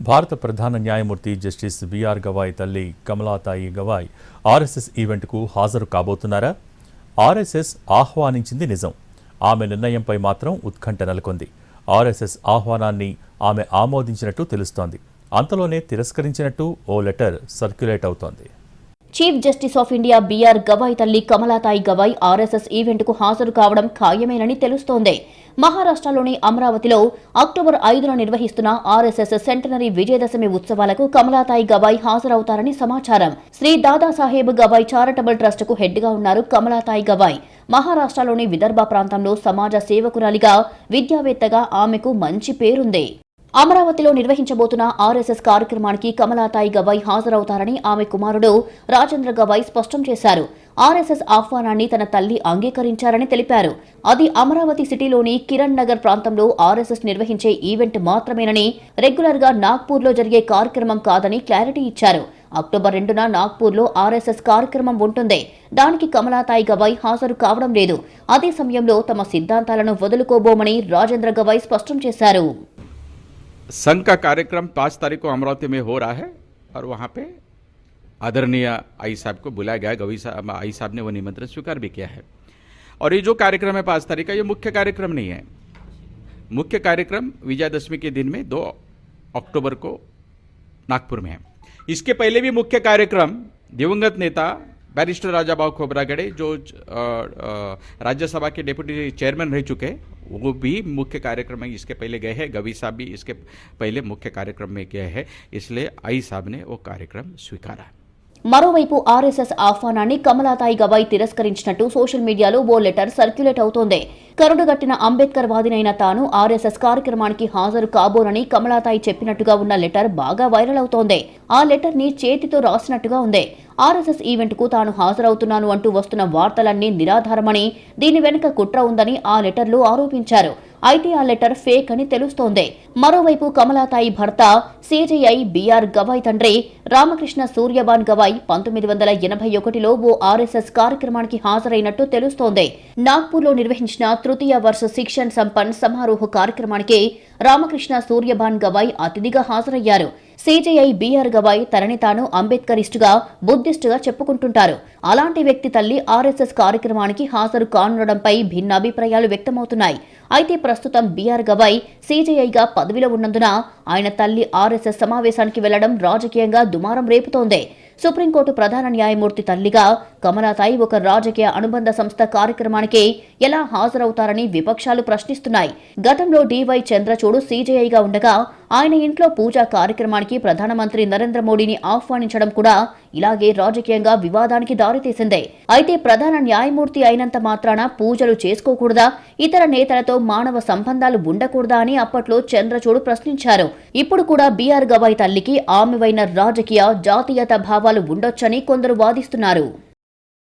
భారత ప్రధాన న్యాయమూర్తి జస్టిస్ బిఆర్ గవాయ్ తల్లి కమలాతాయి గవాయ్ ఆర్ఎస్ఎస్ ఈవెంట్కు హాజరు కాబోతున్నారా? ఆర్ఎస్ఎస్ ఆహ్వానించింది నిజం. ఆమె నిర్ణయంపై మాత్రం ఉత్కంఠ నెలకొంది. ఆర్ఎస్ఎస్ ఆహ్వానాన్ని ఆమె ఆమోదించినట్టు తెలుస్తోంది. అంతలోనే తిరస్కరించినట్టు ఓ లెటర్ సర్క్యులేట్ అవుతోంది. Chief justice of India BR Gavai తల్లి కమలాతాయి గవాయ్ ఆర్ఎస్ఎస్ ఈవెంట్కు హాజరు కావడం ఖాయమేనని తెలుస్తోంది. మహారాష్ట్రలోని అమరావతిలో అక్టోబర్ 5న నిర్వహిస్తున్న ఆర్ఎస్ఎస్ సెంటనరీ విజయదశమి ఉత్సవాలకు కమలాతాయి గవాయ్ హాజరవుతారని సమాచారం. శ్రీ దాదాసాహెబ్ గవాయ్ చారిటబుల్ ట్రస్టుకు హెడ్గా ఉన్నారు కమలాతాయి గవాయ్. మహారాష్ట్రలోని విదర్భ ప్రాంతంలో సమాజ సేవకురాలిగా, విద్యావేత్తగా ఆమెకు మంచి పేరుంది. అమరావతిలో నిర్వహించబోతున్న ఆర్ఎస్ఎస్ కార్యక్రమానికి కమలాతాయి గవాయ్ హాజరవుతారని ఆమె కుమారుడు రాజేంద్ర గవాయ్ స్పష్టం చేశారు. ఆర్ఎస్ఎస్ ఆహ్వానాన్ని తన తల్లి అంగీకరించారని తెలిపారు. అది అమరావతి సిటీలోని కిరణ్ నగర్ ప్రాంతంలో ఆర్ఎస్ఎస్ నిర్వహించే ఈవెంట్ మాత్రమేనని, రెగ్యులర్ గా నాగ్పూర్లో జరిగే కార్యక్రమం కాదని క్లారిటీ ఇచ్చారు. అక్టోబర్ 2న నాగ్పూర్లో ఆర్ఎస్ఎస్ కార్యక్రమం ఉంటుంది. దానికి కమలాతాయి గవాయ్ హాజరు కావడం లేదు. అదే సమయంలో తమ సిద్ధాంతాలను వదులుకోబోమని రాజేంద్ర గవాయ్ స్పష్టం చేశారు. संघ का कार्यक्रम 5 तारीख को अमरावती में हो रहा है और वहाँ पे आदरणीय आई साहब को बुलाया गया। गवी साहब आई साहब ने वो निमंत्रण स्वीकार भी किया है। और ये जो कार्यक्रम है 5 तारीख का, ये मुख्य कार्यक्रम नहीं है। मुख्य कार्यक्रम विजयादशमी के दिन में 2 अक्टूबर को नागपुर में है। इसके पहले भी मुख्य कार्यक्रम दिवंगत नेता बैरिस्टर राजाभाऊ खोब्रागडे जो राज्यसभा के डेप्यूटी चेयरमैन रह चुके हैं, वो भी मुख्य कार्यक्रम में इसके पहले गए हैं। गवी साहब भी इसके पहले मुख्य कार्यक्रम में गए हैं, इसलिए आई साहब ने वो कार्यक्रम स्वीकारा। మరోవైపు ఆర్ఎస్ఎస్ ఆహ్వానాన్ని కమలాతాయి గవాయ్ తిరస్కరించినట్టు సోషల్ మీడియాలో ఓ లెటర్ సర్క్యులేట్ అవుతోంది. కరుడుగట్టిన అంబేద్కర్ వాదినైన తాను ఆర్ఎస్ఎస్ కార్యక్రమానికి హాజరు కాబోనని కమలాతాయి చెప్పినట్టుగా ఉన్న లెటర్ బాగా వైరల్ అవుతోంది. ఆ లెటర్ ని చేతితో రాసినట్టుగా ఉంది. ఆర్ఎస్ఎస్ ఈవెంట్ కు తాను హాజరవుతున్నాను అంటూ వస్తున్న వార్తలన్నీ నిరాధారమని, దీని వెనుక కుట్ర ఉందని ఆ లెటర్లో ఆరోపించారు. అయితే ఆ లెటర్ ఫేక్ అని తెలుస్తోంది. మరోవైపు కమలాతాయి భర్త సిజేఐ బిఆర్ గవాయ్ తండ్రి రామకృష్ణ సూర్యబాన్ గవాయ్ 1981లో ఓ ఆర్ఎస్ఎస్ కార్యక్రమానికి హాజరైనట్టు తెలుస్తోంది. నాగ్పూర్లో నిర్వహించిన తృతీయ వర్ష శిక్షణ్ సంపన్ సమారోహ కార్యక్రమానికి రామకృష్ణ సూర్యబాన్ గవాయ్ అతిథిగా హాజరయ్యారు. సిజేఐ బిఆర్ గవాయ్ తనని తాను అంబేద్కరిస్టుగా, బుద్ధిస్టుగా చెప్పుకుంటుంటారు. అలాంటి వ్యక్తి తల్లి ఆర్ఎస్ఎస్ కార్యక్రమానికి హాజరు కానుండడంపై భిన్నాభిప్రాయాలు వ్యక్తమవుతున్నాయి. అయితే ప్రస్తుతం బిఆర్ గవాయ్ సిజేఐగా పదవిలో ఉన్నందున ఆయన తల్లి ఆర్ఎస్ఎస్ సమావేశానికి వెళ్లడం రాజకీయంగా దుమారం రేపుతోంది. సుప్రీంకోర్టు ప్రధాన న్యాయమూర్తి తల్లిగా కమలాతాయి ఒక రాజకీయ అనుబంధ సంస్థ కార్యక్రమానికి ఎలా హాజరవుతారని విపక్షాలు ప్రశ్నిస్తున్నాయి. గతంలో డివై చంద్రచూడ్ సిజేఐగా ఉండగా ఆయన ఇంట్లో పూజా కార్యక్రమానికి ప్రధానమంత్రి నరేంద్ర మోడీని ఆహ్వానించడం కూడా ఇలాగే రాజకీయంగా వివాదానికి దారితీసిందే. అయితే ప్రధాన న్యాయమూర్తి అయినంత మాత్రాన పూజలు చేసుకోకూడదా, ఇతర నేతలతో మానవ సంబంధాలు ఉండకూడదా అని అప్పట్లో చంద్రచూడ్ ప్రశ్నించారు. ఇప్పుడు కూడా బిఆర్ గవాయ్ తల్లికి ఆమెవైన రాజకీయ, జాతీయత భావాలు ఉండొచ్చని కొందరు వాదిస్తున్నారు.